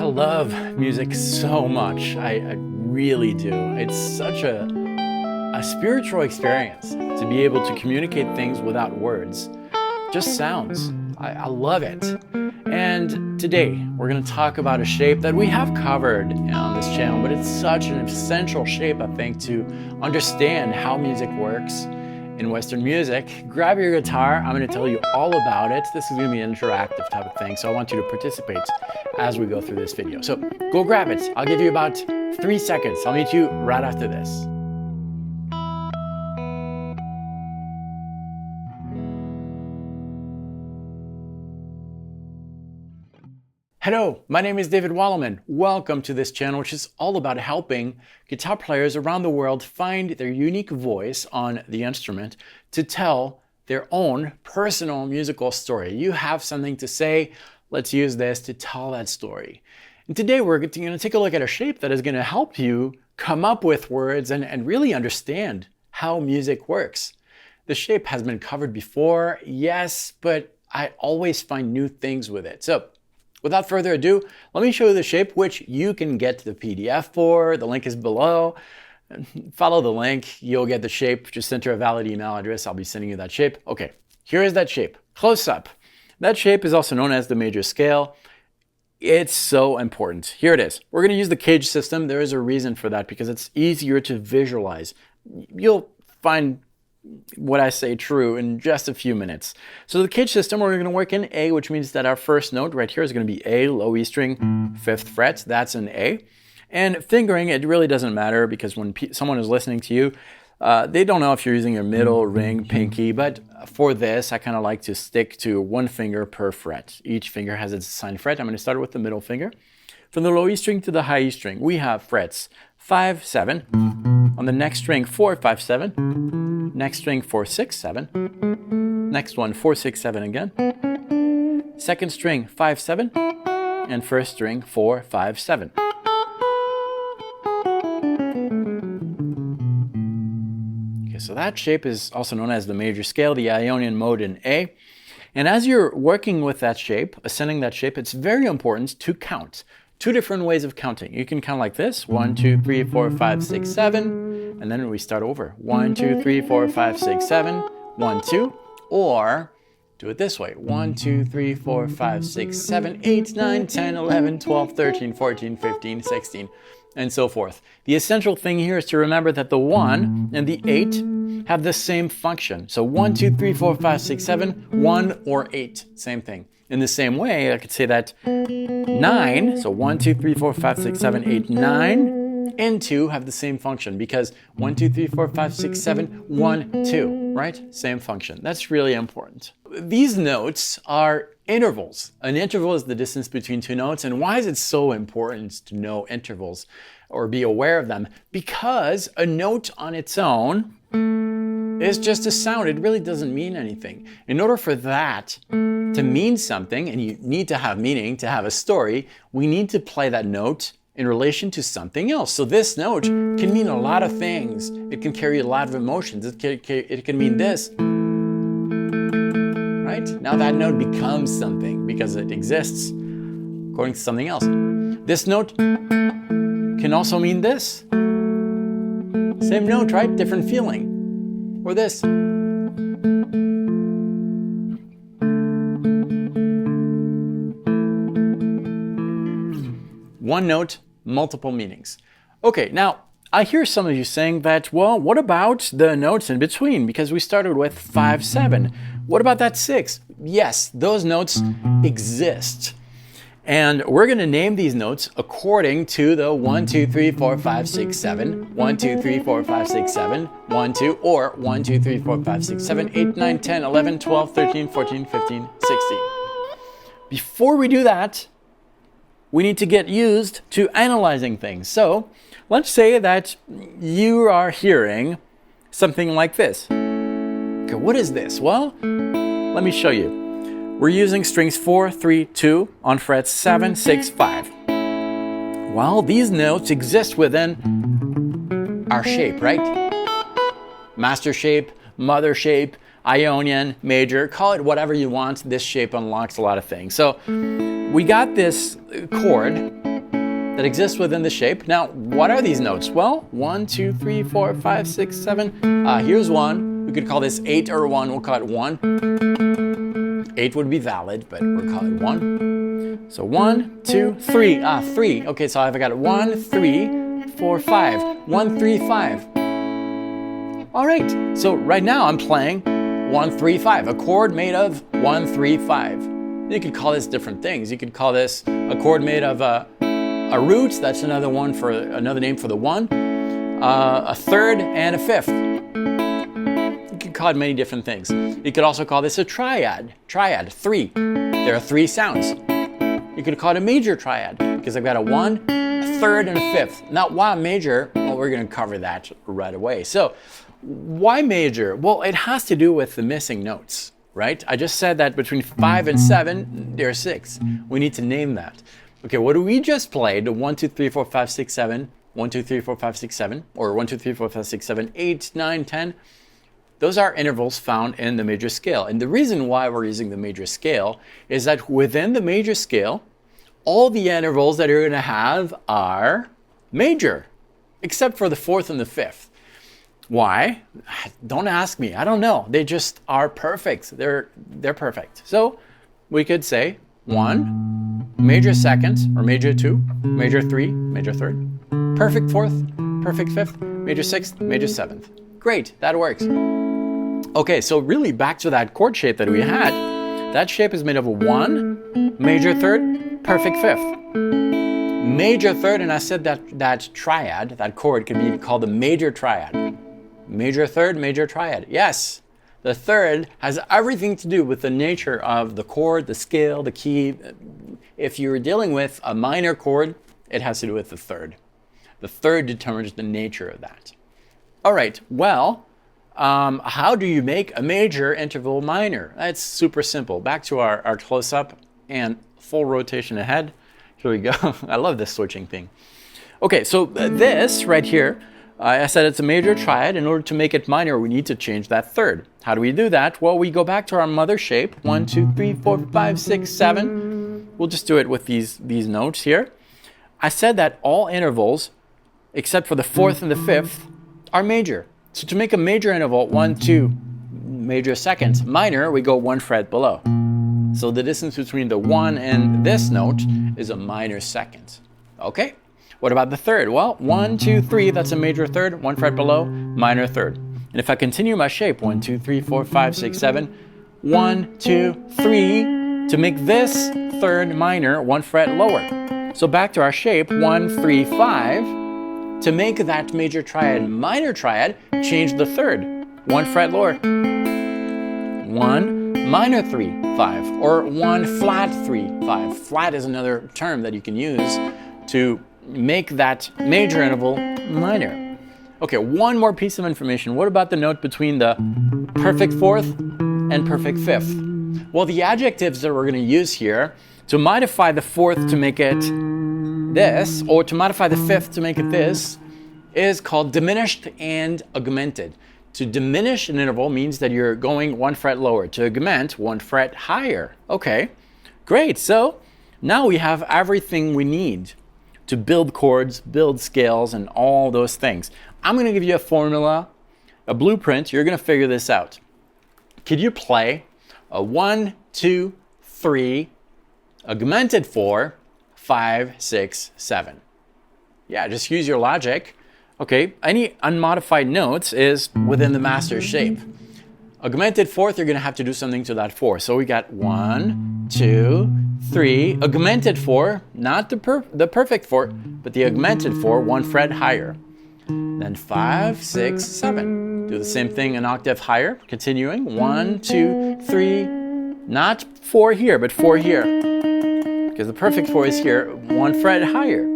I love music so much. I really do. It's such a spiritual experience to be able to communicate things without words, just sounds. I love it. And today we're going to talk about a shape that we have covered on this channel, but it's such an essential shape, I think, to understand how music works in Western music. Grab your guitar. I'm going to tell you all about it. This is going to be an interactive type of thing, so I want you to participate as we go through this video. So go grab it. I'll give you about 3 seconds. I'll meet you right after this. Hello, my name is David Wallerman. Welcome to this channel, which is all about helping guitar players around the world find their unique voice on the instrument to tell their own personal musical story. You have something to say, let's use this to tell that story. And today we're going to take a look at a shape that is going to help you come up with words and really understand how music works. The shape has been covered before, yes, but I always find new things with it. So without further ado, let me show you the shape, which you can get the PDF for. The link is below. Follow the link, you'll get the shape. Just enter a valid email address. I'll be sending you that shape. Okay, here is that shape, close up. That shape is also known as the major scale. It's so important. Here it is. We're gonna use the cage system. There is a reason for that because it's easier to visualize. You'll find what I say true in just a few minutes. So the cage system, we're going to work in A, which means that our first note right here is going to be A, low E string, 5th fret. That's an A. And fingering, it really doesn't matter because when someone is listening to you, they don't know if you're using your middle, ring, pinky, but for this, I kind of like to stick to one finger per fret. Each finger has its assigned fret. I'm going to start with the middle finger. From the low E string to the high E string, we have frets 5, 7. On the next string, 4, 5, 7. Next string, 4, 6, 7. Next one, 4, 6, 7 again. Second string, 5, 7. And first string, 4, 5, 7. Okay, so that shape is also known as the major scale, the Ionian mode in A. And as you're working with that shape, ascending that shape, it's very important to count. 2 different ways of counting. You can count like this, 1, 2, 3, 4, 5, 6, 7, and then we start over. 1, 2, 3, 4, 5, 6, 7, 1, 2, or do it this way. 1, 2, 3, 4, 5, 6, 7, 8, 9, 10, 11, 12, 13, 14, 15, 16, and so forth. The essential thing here is to remember that the 1 and the 8 have the same function. So 1, 2, 3, 4, 5, 6, 7, 1 or 8, same thing. In the same way, I could say that 9, so 1, 2, 3, 4, 5, 6, 7, 8, 9, and 2 have the same function because 1, 2, 3, 4, 5, 6, 7, 1, 2, right? Same function. That's really important. These notes are intervals. An interval is the distance between 2 notes. And why is it so important to know intervals or be aware of them? Because a note on its own is just a sound. It really doesn't mean anything. In order for that to mean something, and you need to have meaning, to have a story, we need to play that note in relation to something else. So this note can mean a lot of things. It can carry a lot of emotions. It can mean this, right? Now that note becomes something because it exists according to something else. This note can also mean this. Same note, right? Different feeling. Or this. One note, multiple meanings. Okay, now I hear some of you saying that, well, what about the notes in between? Because we started with 5, 7. What about that 6? Yes, those notes exist. And we're going to name these notes according to the 1, 2, 3, 4, 5, 6, 7, 1, 2, 3, 4, 5, 6, 7, 1, 2, or 1, 2, 3, 4, 5, 6, 7, 8, 9, 10, 11, 12, 13, 14, 15, 16. Before we do that, we need to get used to analyzing things. So let's say that you are hearing something like this. Okay, what is this? Well, let me show you. We're using strings 4, 3, 2 on frets 7, 6, 5. Well, these notes exist within our shape, right? Master shape, mother shape, Ionian, major, call it whatever you want. This shape unlocks a lot of things. So we got this chord that exist within the shape. Now, what are these notes? Well, 1, 2, 3, 4, 5, 6, 7. Here's one. We could call this 8 or 1. We'll call it 1. 8 would be valid, but we'll call it 1. So 1, 2, 3. 3. Okay, so I've got 1, 3, 4, 5. 1, 3, 5. All right, so right now I'm playing 1, 3, 5, a chord made of 1, 3, 5. You could call this different things. You could call this a chord made of a root. That's another name for the 1. A third and a fifth. You could call it many different things. You could also call this a triad. Triad, 3. There are 3 sounds. You could call it a major triad because I've got a 1, a third, and a fifth. Now, why major? Well, we're going to cover that right away. So, why major? Well, it has to do with the missing notes, right? I just said that between 5 and 7, there are 6. We need to name that. Okay, what we just played, 1, 2, 3, 4, 5, 6, 7, 1, 2, 3, 4, 5, 6, 7, or 1, 2, 3, 4, 5, 6, 7, 8, 9, 10. Those are intervals found in the major scale. And the reason why we're using the major scale is that within the major scale, all the intervals that you're going to have are major, except for the 4th and the 5th. Why? Don't ask me. I don't know. They just are perfect. They're perfect. So we could say 1, major second, or major 2, major 3, major third, perfect 4th, perfect 5th, major 6th, major 7th. Great, that works. Okay, so really back to that chord shape that we had. That shape is made of a 1, major 3rd, perfect 5th. Major 3rd, and I said that triad, that chord could be called the major triad. Major 3rd, major triad. Yes, the 3rd has everything to do with the nature of the chord, the scale, the key. If you're dealing with a minor chord, it has to do with the 3rd. The 3rd determines the nature of that. All right, well, how do you make a major interval minor? That's super simple. Back to our close-up and full rotation ahead. Here we go. I love this switching thing. Okay, so this right here, I said it's a major triad. In order to make it minor, we need to change that 3rd. How do we do that? Well, we go back to our mother shape. 1, 2, 3, 4, 5, 6, 7. We'll just do it with these notes here. I said that all intervals, except for the 4th and the 5th, are major. So to make a major interval, 1, 2, major seconds, minor, we go 1 fret below. So the distance between the 1 and this note is a minor second. Okay? What about the 3rd? Well, 1, 2, 3, that's a major 3rd, 1 fret below, minor 3rd. And if I continue my shape, 1, 2, 3, 4, 5, 6, 7, 1, 2, 3, to make this 3rd minor, 1 fret lower. So back to our shape, 1, 3, 5. To make that major triad minor triad, change the 3rd, 1 fret lower. 1, minor 3, 5, or 1 flat 3, 5. Flat is another term that you can use to make that major interval minor. Okay, one more piece of information. What about the note between the perfect 4th and perfect 5th? Well, the adjectives that we're going to use here to modify the 4th to make it this, or to modify the 5th to make it this, is called diminished and augmented. To diminish an interval means that you're going 1 fret lower. To augment, 1 fret higher. Okay, great. So now we have everything we need to build chords, build scales, and all those things. I'm going to give you a formula, a blueprint. You're going to figure this out. Could you play a 1, 2, 3, augmented 4, 5, 6, 7? Yeah, just use your logic. Okay, any unmodified notes is within the master shape. Augmented 4th, you're going to have to do something to that 4. So we got 1, 2, 3. Augmented 4, not the perfect 4, but the augmented 4, 1 fret higher. Then 5, 6, 7. Do the same thing an octave higher. Continuing. 1, 2, 3. Not 4 here, but 4 here. Because the perfect 4 is here, 1 fret higher.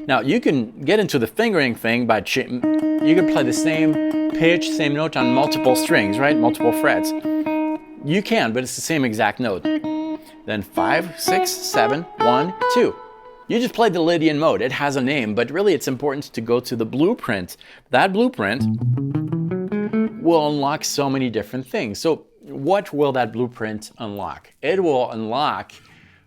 Now, you can get into the fingering thing by you can play the same pitch, same note on multiple strings, right? Multiple frets. You can, but it's the same exact note. Then 5, 6, 7, 1, 2. You just played the Lydian mode. It has a name, but really it's important to go to the blueprint. That blueprint will unlock so many different things. So what will that blueprint unlock? It will unlock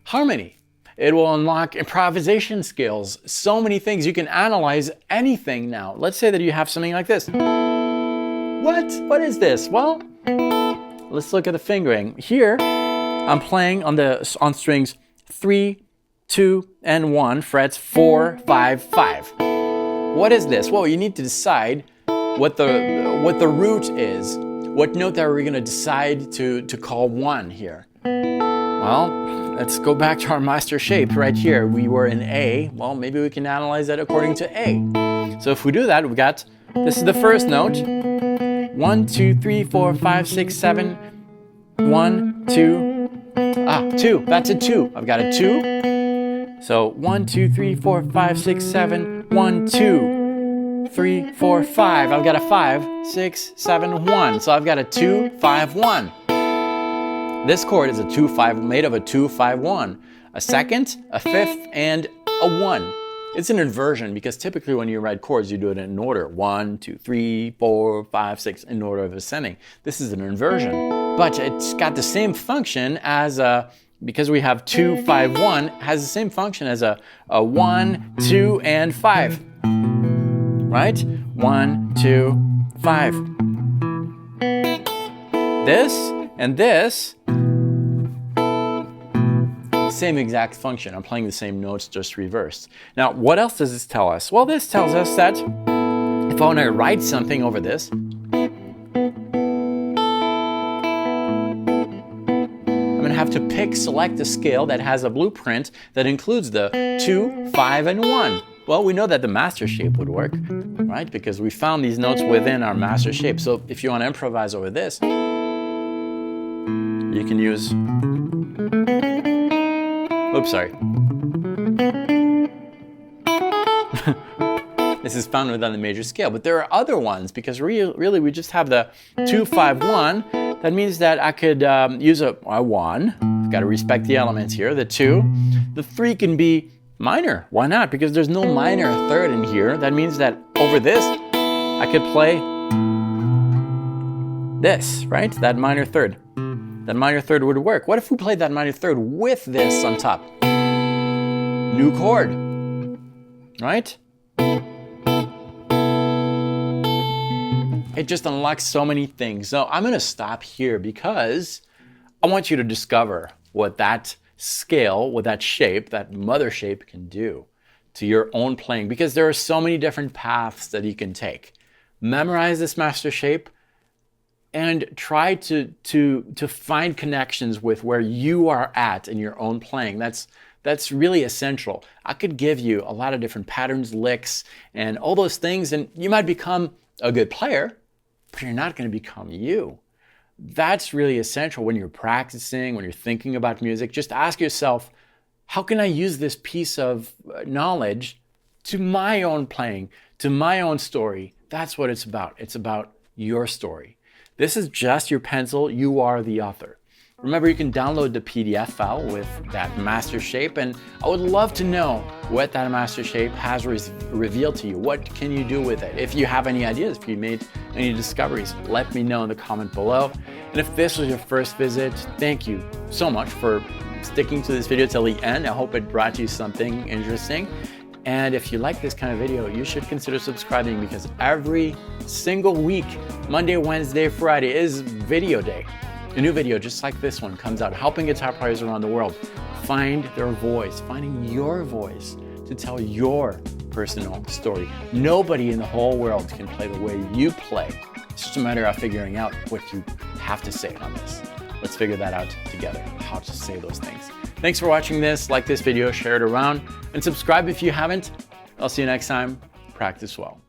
harmony. It will unlock improvisation skills. So many things. You can analyze anything now. Let's say that you have something like this. What is this? Well, let's look at the fingering. Here, I'm playing on strings 3, 2, and 1, frets 4, 5, 5. What is this? Well, you need to decide what the root is. What note are we going to decide to call 1 here? Well, let's go back to our master shape right here. We were in A. Well, maybe we can analyze that according to A. So if we do that, we got, this is the first note. 1, 2, 3, 4, 5, 6, 7. 1, 2. 2. That's a 2. I've got a 2. So 1, 2, 3, 4, 5, 6, 7. 1, 2, 3, 4, 5. I've got a 5, 6, 7, 1. So I've got a 2, 5, 1. This chord is a 2-5, made of a 2-5-1, a second, a fifth, and a 1. It's an inversion because typically when you write chords, you do it in order. 1, 2, 3, 4, 5, 6, in order of ascending. This is an inversion, but it's got the same function as because we have 2, 5, 1, has the same function as a 1, 2, and 5. Right? 1, 2, 5. This and this, same exact function. I'm playing the same notes, just reversed. Now, what else does this tell us? Well, this tells us that if I want to write something over this, I'm going to have to select a scale that has a blueprint that includes the 2, 5, and 1. Well, we know that the master shape would work, right? Because we found these notes within our master shape. So if you want to improvise over this, you can use, oops, sorry. This is found within the major scale, but there are other ones because really we just have the 2, 5, 1. That means that I could use a 1. I've got to respect the elements here. The 2, the 3 can be minor. Why not? Because there's no minor third in here. That means that over this, I could play this, right? That minor third. That minor third would work. What if we played that minor third with this on top? New chord, right? It just unlocks so many things. So I'm going to stop here because I want you to discover what that scale, what that shape, that mother shape can do to your own playing, because there are so many different paths that you can take. Memorize this master shape and try to find connections with where you are at in your own playing. That's really essential. I could give you a lot of different patterns, licks, and all those things, and you might become a good player, but you're not going to become you. That's really essential when you're practicing, when you're thinking about music. Just ask yourself, how can I use this piece of knowledge to my own playing, to my own story? That's what it's about. It's about your story. This is just your pencil. You are the author. Remember, you can download the PDF file with that master shape, and I would love to know what that master shape has revealed to you. What can you do with it? If you have any ideas, if you made any discoveries, let me know in the comment below. And if this was your first visit, thank you so much for sticking to this video till the end. I hope it brought you something interesting. And if you like this kind of video, you should consider subscribing, because every single week, Monday, Wednesday, Friday is video day. A new video just like this one comes out, helping guitar players around the world find their voice, finding your voice to tell your personal story. Nobody in the whole world can play the way you play. It's just a matter of figuring out what you have to say on this. Let's figure that out together, how to say those things. Thanks for watching this. Like this video, share it around, and subscribe if you haven't. I'll see you next time. Practice well.